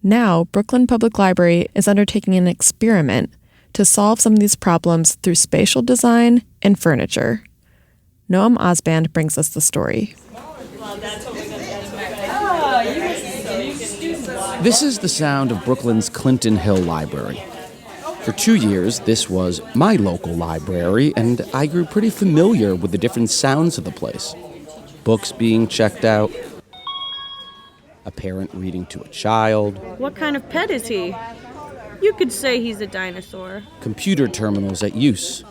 Now, Brooklyn Public Library is undertaking an experiment to solve some of these problems through spatial design and furniture. Noam Osband brings us the story. This is the sound of Brooklyn's Clinton Hill Library. For 2 years, this was my local library, and I grew pretty familiar with the different sounds of the place. Books being checked out, a parent reading to a child. What kind of pet is he? You could say he's a dinosaur. Computer terminals at use.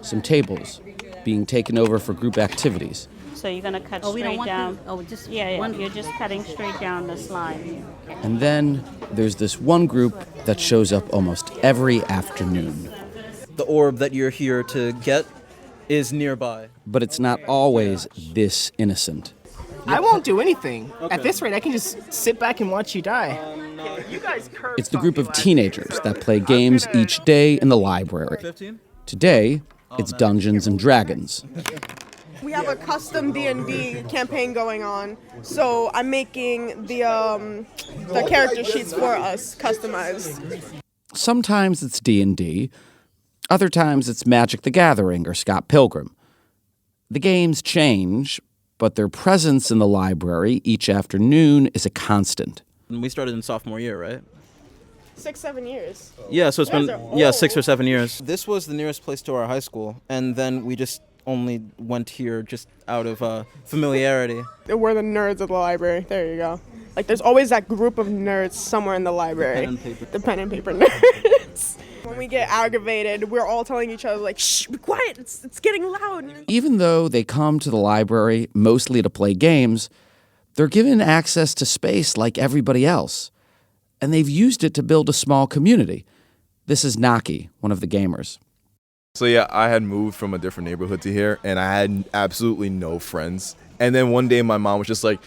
Some tables being taken over for group activities. So you're going to cut straight down. You're just cutting straight down the slide. And then there's this one group that shows up almost every afternoon. The orb that you're here to get is nearby. But it's not always this innocent. I won't do anything. Okay. At this rate, I can just sit back and watch you die. It's the group of teenagers that play games each day in the library. Today, it's Dungeons and Dragons. We have a custom D&D campaign going on, so I'm making the character sheets for us, customized. Sometimes it's D&D, other times it's Magic the Gathering or Scott Pilgrim. The games change, but their presence in the library each afternoon is a constant. We started in sophomore year, right? 6-7 years. Yeah, so it's been 6 or 7 years. This was the nearest place to our high school, and then we just only went here just out of familiarity. We're the nerds of the library. There you go. Like, there's always that group of nerds somewhere in the library. The pen and paper nerds. When we get aggravated, we're all telling each other, like, shh, be quiet, it's getting loud. Even though they come to the library mostly to play games, they're given access to space like everybody else. And they've used it to build a small community. This is Naki, one of the gamers. So yeah, I had moved from a different neighborhood to here, and I had absolutely no friends. And then one day my mom was just like,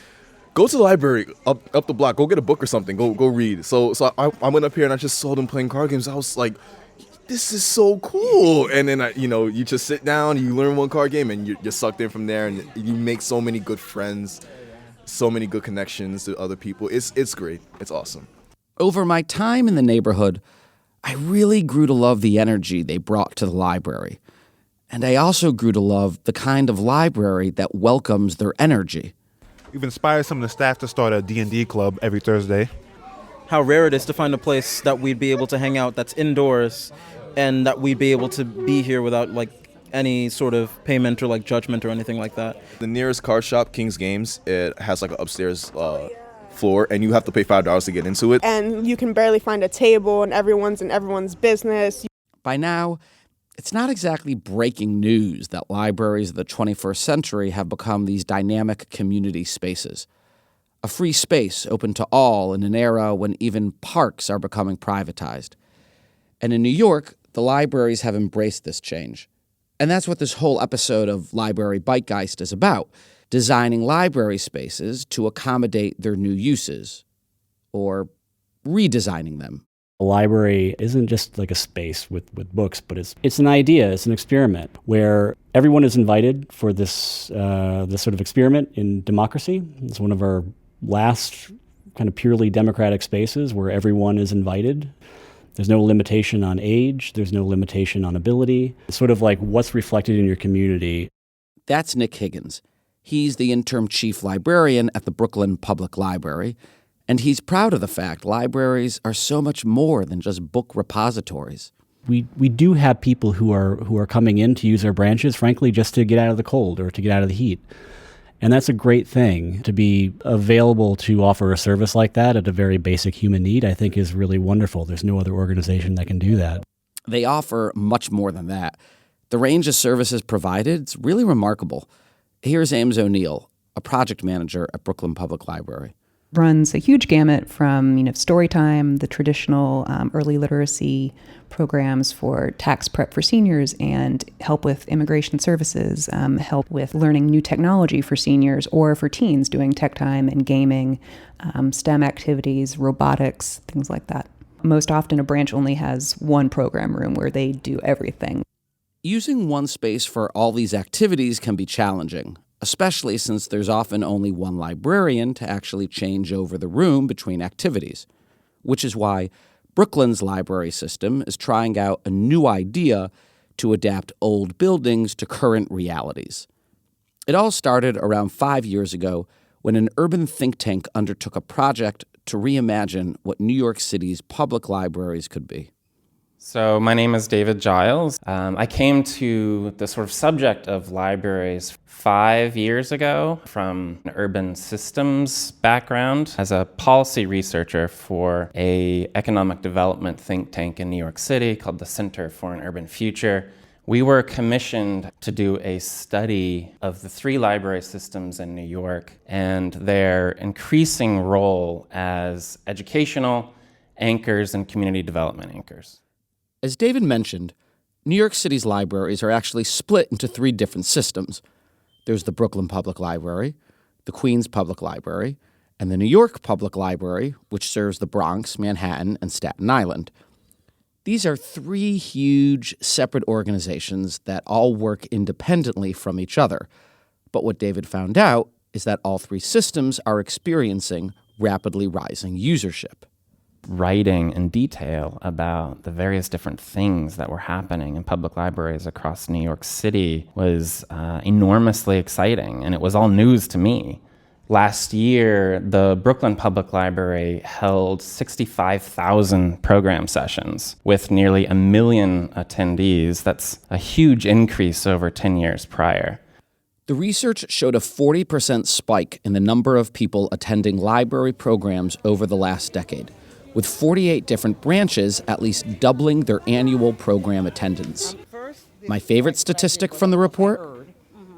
go to the library up the block, go get a book or something, go read. So I went up here and I just saw them playing card games. I was like, this is so cool. And then, you just sit down, you learn one card game, and you're sucked in from there, and you make so many good friends, so many good connections to other people. It's great. It's awesome. Over my time in the neighborhood, I really grew to love the energy they brought to the library. And I also grew to love the kind of library that welcomes their energy. We've inspired some of the staff to start a D&D club every Thursday. How rare it is to find a place that we'd be able to hang out that's indoors and that we'd be able to be here without any sort of payment or judgment or anything like that. The nearest card shop, King's Games, it has an upstairs floor, and you have to pay $5 to get into it. And you can barely find a table, and everyone's in everyone's business. By now, it's not exactly breaking news that libraries of the 21st century have become these dynamic community spaces. A free space open to all in an era when even parks are becoming privatized. And in New York, the libraries have embraced this change. And that's what this whole episode of Library Bytegeist is about, designing library spaces to accommodate their new uses, or redesigning them. A library isn't just like a space with books, but it's an idea, it's an experiment where everyone is invited for this sort of experiment in democracy. It's one of our last kind of purely democratic spaces where everyone is invited. There's no limitation on age, there's no limitation on ability. It's sort of like what's reflected in your community. That's Nick Higgins. He's the interim chief librarian at the Brooklyn Public Library, and he's proud of the fact libraries are so much more than just book repositories. We do have people who are coming in to use our branches, frankly, just to get out of the cold or to get out of the heat. And that's a great thing. To be available to offer a service like that at a very basic human need, I think is really wonderful. There's no other organization that can do that. They offer much more than that. The range of services provided is really remarkable. Here's Ames O'Neill, a project manager at Brooklyn Public Library. Runs a huge gamut from, story time, the traditional early literacy programs for tax prep for seniors and help with immigration services, help with learning new technology for seniors or for teens doing tech time and gaming, STEM activities, robotics, things like that. Most often a branch only has one program room where they do everything. Using one space for all these activities can be challenging, especially since there's often only one librarian to actually change over the room between activities, which is why Brooklyn's library system is trying out a new idea to adapt old buildings to current realities. It all started around 5 years ago when an urban think tank undertook a project to reimagine what New York City's public libraries could be. So my name is David Giles. I came to the sort of subject of libraries 5 years ago from an urban systems background as a policy researcher for an economic development think tank in New York City called the Center for an Urban Future. We were commissioned to do a study of the 3 library systems in New York and their increasing role as educational anchors and community development anchors. As David mentioned, New York City's libraries are actually split into 3 different systems. There's the Brooklyn Public Library, the Queens Public Library, and the New York Public Library, which serves the Bronx, Manhattan, and Staten Island. These are 3 huge, separate organizations that all work independently from each other. But what David found out is that all 3 systems are experiencing rapidly rising usership. Writing in detail about the various different things that were happening in public libraries across New York City was enormously exciting, and it was all news to me. Last year, the Brooklyn Public Library held 65,000 program sessions with nearly 1 million attendees. That's a huge increase over 10 years prior. The research showed a 40% spike in the number of people attending library programs over the last decade, with 48 different branches at least doubling their annual program attendance. My favorite statistic from the report?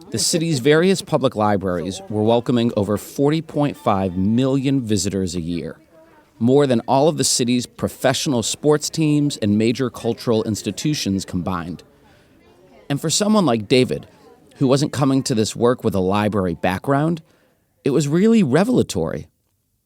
The city's various public libraries were welcoming over 40.5 million visitors a year, more than all of the city's professional sports teams and major cultural institutions combined. And for someone like David, who wasn't coming to this work with a library background, it was really revelatory.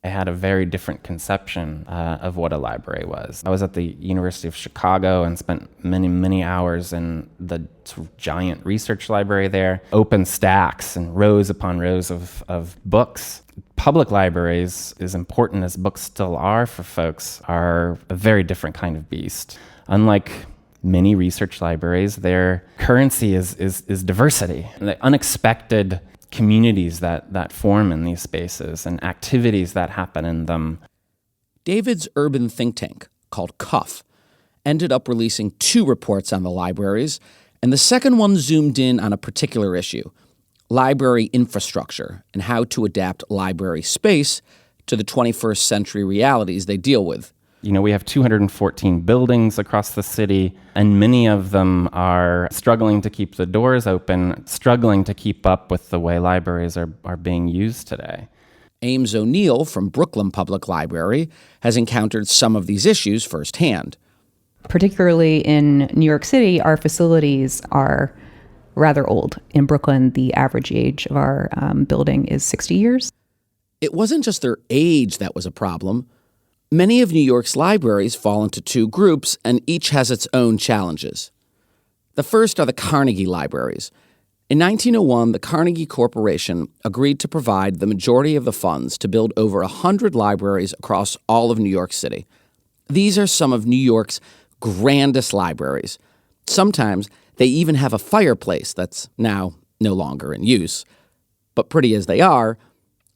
I had a very different conception of what a library was. I was at the University of Chicago and spent many, many hours in the sort of giant research library there. Open stacks and rows upon rows of books. Public libraries, as important as books still are for folks, are a very different kind of beast. Unlike many research libraries, their currency is diversity. The unexpected communities that form in these spaces and activities that happen in them. David's urban think tank, called CUF, ended up releasing 2 reports on the libraries, and the second one zoomed in on a particular issue, library infrastructure and how to adapt library space to the 21st century realities they deal with. You know, we have 214 buildings across the city, and many of them are struggling to keep the doors open, struggling to keep up with the way libraries are being used today. Ames O'Neill from Brooklyn Public Library has encountered some of these issues firsthand. Particularly in New York City, our facilities are rather old. In Brooklyn, the average age of our building is 60 years. It wasn't just their age that was a problem. Many of New York's libraries fall into 2 groups, and each has its own challenges. The first are the Carnegie libraries. In 1901, the Carnegie Corporation agreed to provide the majority of the funds to build over 100 libraries across all of New York City. These are some of New York's grandest libraries. Sometimes they even have a fireplace that's now no longer in use. But pretty as they are,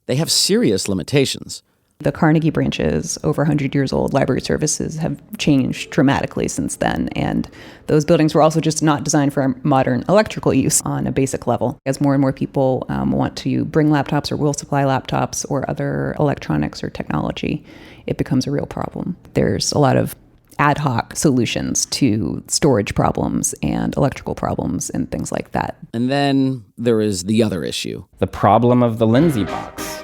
they have serious limitations. The Carnegie branches, over 100 years old, library services have changed dramatically since then. And those buildings were also just not designed for modern electrical use on a basic level. As more and more people want to bring laptops or will supply laptops or other electronics or technology, it becomes a real problem. There's a lot of ad hoc solutions to storage problems and electrical problems and things like that. And then there is the other issue. The problem of the Lindsay box.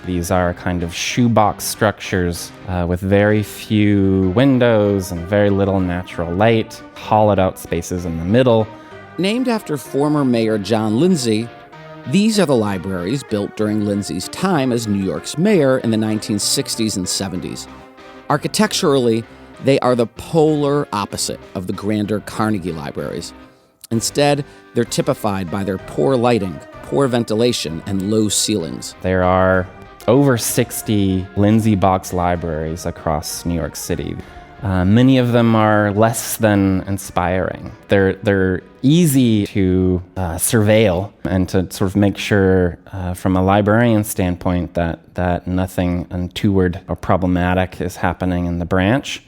These are kind of shoebox structures with very few windows and very little natural light, hollowed out spaces in the middle. Named after former Mayor John Lindsay, these are the libraries built during Lindsay's time as New York's mayor in the 1960s and 70s. Architecturally, they are the polar opposite of the grander Carnegie libraries. Instead, they're typified by their poor lighting, poor ventilation, and low ceilings. There are over 60 Lindsay box libraries across New York City. Many of them are less than inspiring. They're easy to surveil and to sort of make sure from a librarian standpoint that nothing untoward or problematic is happening in the branch.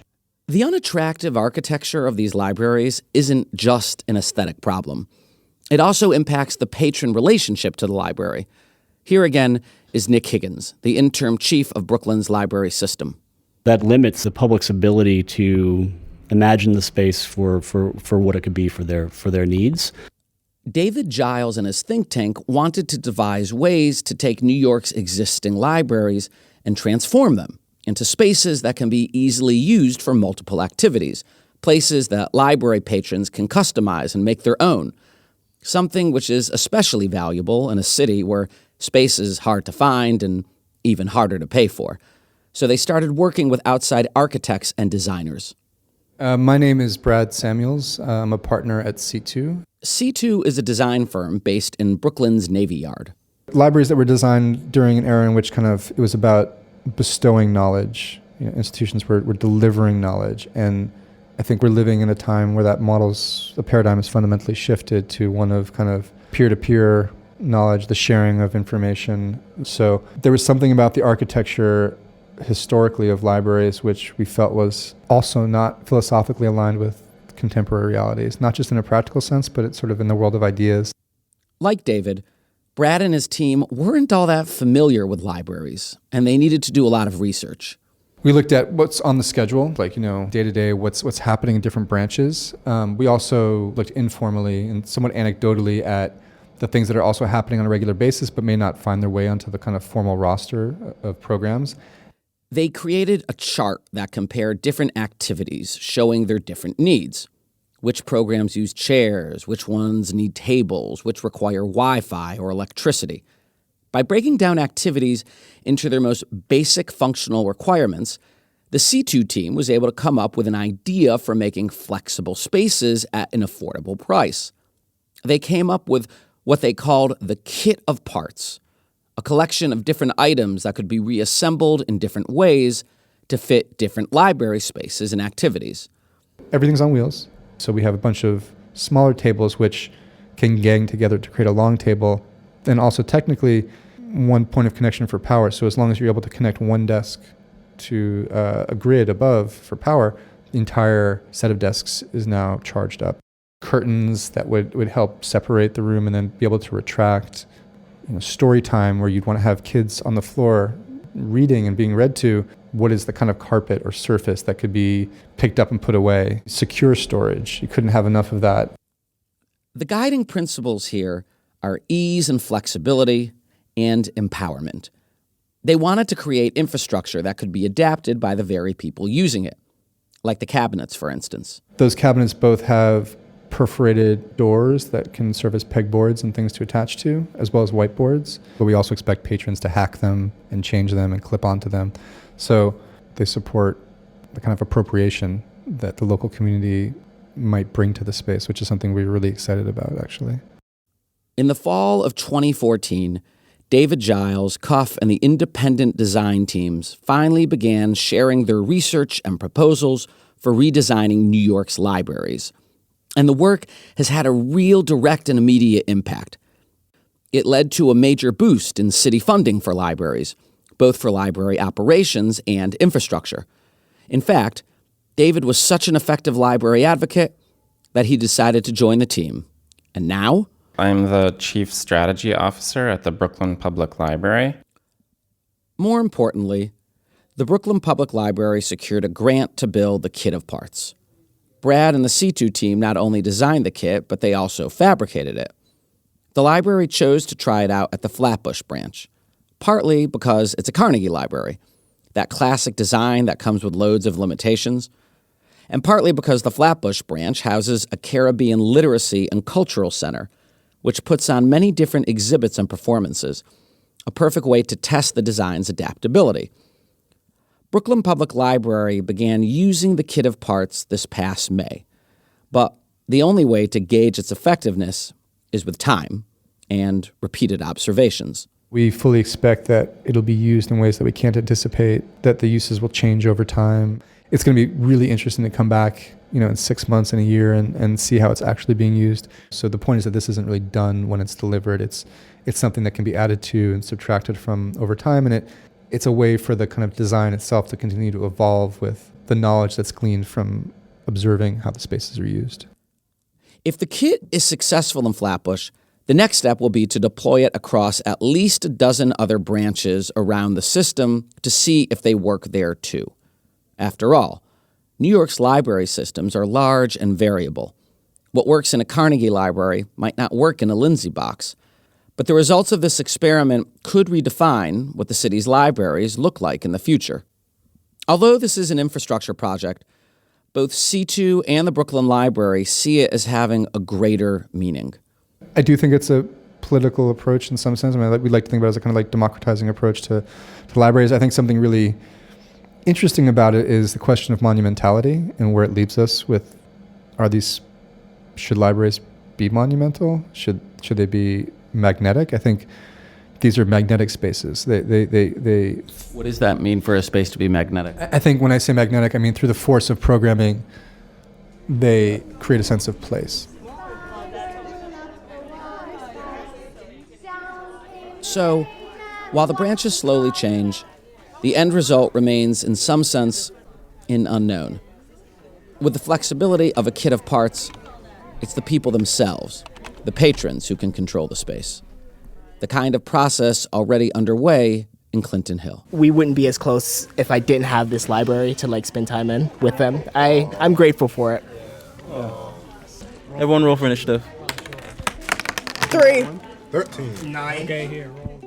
The unattractive architecture of these libraries isn't just an aesthetic problem. It also impacts the patron relationship to the library. Here again is Nick Higgins, the interim chief of Brooklyn's library system. That limits the public's ability to imagine the space for what it could be for their needs. David Giles and his think tank wanted to devise ways to take New York's existing libraries and transform them into spaces that can be easily used for multiple activities, places that library patrons can customize and make their own, something which is especially valuable in a city where space is hard to find and even harder to pay for. So they started working with outside architects and designers. My name is Brad Samuels. I'm a partner at C2. C2 is a design firm based in Brooklyn's Navy Yard. Libraries that were designed during an era in which it was about bestowing knowledge. Institutions were delivering knowledge. And I think we're living in a time where the paradigm has fundamentally shifted to one of kind of peer-to-peer knowledge, the sharing of information. So there was something about the architecture historically of libraries which we felt was also not philosophically aligned with contemporary realities, not just in a practical sense, but it's sort of in the world of ideas. Like David, Brad and his team weren't all that familiar with libraries, and they needed to do a lot of research. We looked at what's on the schedule, like, day to day, what's happening in different branches. We also looked informally and somewhat anecdotally at the things that are also happening on a regular basis, but may not find their way onto the kind of formal roster of programs. They created a chart that compared different activities showing their different needs. Which programs use chairs, which ones need tables, which require Wi-Fi or electricity. By breaking down activities into their most basic functional requirements, the C2 team was able to come up with an idea for making flexible spaces at an affordable price. They came up with what they called the kit of parts, a collection of different items that could be reassembled in different ways to fit different library spaces and activities. Everything's on wheels. So we have a bunch of smaller tables which can gang together to create a long table, and also technically one point of connection for power. So as long as you're able to connect one desk to a grid above for power, the entire set of desks is now charged up. Curtains that would help separate the room and then be able to retract. Story time where you'd want to have kids on the floor reading and being read to. What is the kind of carpet or surface that could be picked up and put away? Secure storage. You couldn't have enough of that. The guiding principles here are ease and flexibility and empowerment. They wanted to create infrastructure that could be adapted by the very people using it, like the cabinets, for instance. Those cabinets both have perforated doors that can serve as pegboards and things to attach to, as well as whiteboards. But we also expect patrons to hack them and change them and clip onto them. So they support the kind of appropriation that the local community might bring to the space, which is something we're really excited about, actually. In the fall of 2014, David Giles, Cuff, and the independent design teams finally began sharing their research and proposals for redesigning New York's libraries. And the work has had a real direct and immediate impact. It led to a major boost in city funding for libraries, both for library operations and infrastructure. In fact, David was such an effective library advocate that he decided to join the team. And now? I'm the Chief Strategy Officer at the Brooklyn Public Library. More importantly, the Brooklyn Public Library secured a grant to build the kit of parts. Brad and the C2 team not only designed the kit, but they also fabricated it. The library chose to try it out at the Flatbush branch, partly because it's a Carnegie library, that classic design that comes with loads of limitations, and partly because the Flatbush branch houses a Caribbean literacy and cultural center, which puts on many different exhibits and performances, a perfect way to test the design's adaptability. Brooklyn Public Library began using the kit of parts this past May, but The only way to gauge its effectiveness is with time and repeated observations. We fully expect that it'll be used in ways that we can't anticipate, that the uses will change over time. It's going to be really interesting to come back, in 6 months and a year and see how it's actually being used. So the point is that this isn't really done when it's delivered. It's something that can be added to and subtracted from over time, and it's a way for the kind of design itself to continue to evolve with the knowledge that's gleaned from observing how the spaces are used. If the kit is successful in Flatbush, the next step will be to deploy it across at least a dozen other branches around the system to see if they work there too. After all, New York's library systems are large and variable. What works in a Carnegie library might not work in a Lindsay box, but the results of this experiment could redefine what the city's libraries look like in the future. Although this is an infrastructure project, both C2 and the Brooklyn Library see it as having a greater meaning. I do think it's a political approach in some sense. I mean, we'd like to think about it as a kind of like democratizing approach to libraries. I think something really interesting about it is the question of monumentality and where it leaves us with, should libraries be monumental? Should they be magnetic? I think these are magnetic spaces. They What does that mean for a space to be magnetic? I think when I say magnetic, I mean through the force of programming, they create a sense of place. So, while the branches slowly change, the end result remains, in some sense, an unknown. With the flexibility of a kit of parts, it's the people themselves, the patrons, who can control the space. The kind of process already underway in Clinton Hill. We wouldn't be as close if I didn't have this library to spend time in with them. I'm grateful for it. Everyone roll for initiative. 3. 13. 9. Okay, here, roll.